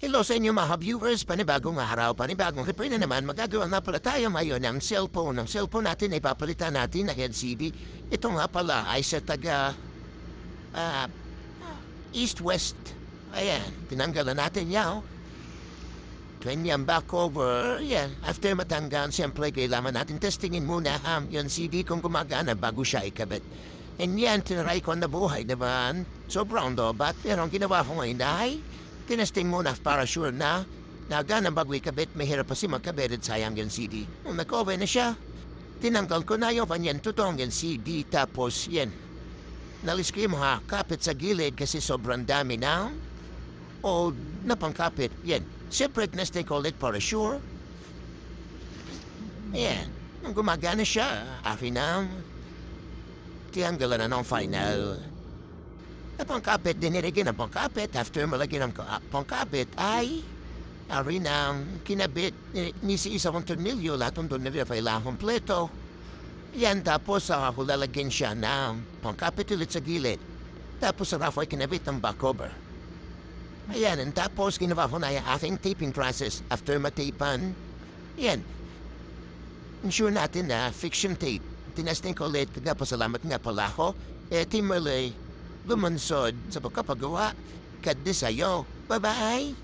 Hello sa inyo mga viewers, panibagong araw, panibagong replay na naman. Magagawa nga pala tayo ngayon ng cellphone. Ang cellphone natin ay papalitan natin ng LCD. Ito nga pala ay sa taga ah, east-west. Ayan, tinanggalan natin yan. Yan back over. Yan, after matanggal, siyempre kailangan natin testingin muna yung CD kung gumagana bago siya ikabit. And yan, tinaray ko na buhay naman. Sobrang dobat, pero ang ginawa ko ngayon ay tinesting muna para sure na gana bago ikabit, mahirap pa si magkabit at sayang yung CD. Kung nag-over na siya, tinanggal ko na yung kanyang totoong yung CD tapos yan. Naliskrim ha, kapit sa gilid kasi sobrang dami na. O napangkapit, yan. Separate nesting ko ulit para sure. Ayan, nung gumagana siya, akin na. Tiyanggalan na ng final. Napangkapit, dinirigin ang pangkapit. After malagyan ng pangkapit ay ari na kinabit. Nisi isa kong tornilyo, lahat ng tornilyo ay kompleto. Yan, tapos ako lalagyan siya na pangkapit ulit sa gilid. Tapos sa rafa ay kinabit ang back cover. Ayan, and tapos ginawa ko na yung aking taping process. After matapan, yan. Ensure natin na fiction tape. Tinesting ko ulit, salamat nga pala ako. Timberley, lumansod sa pagkapagawa. Kadde sa'yo. Bye-bye!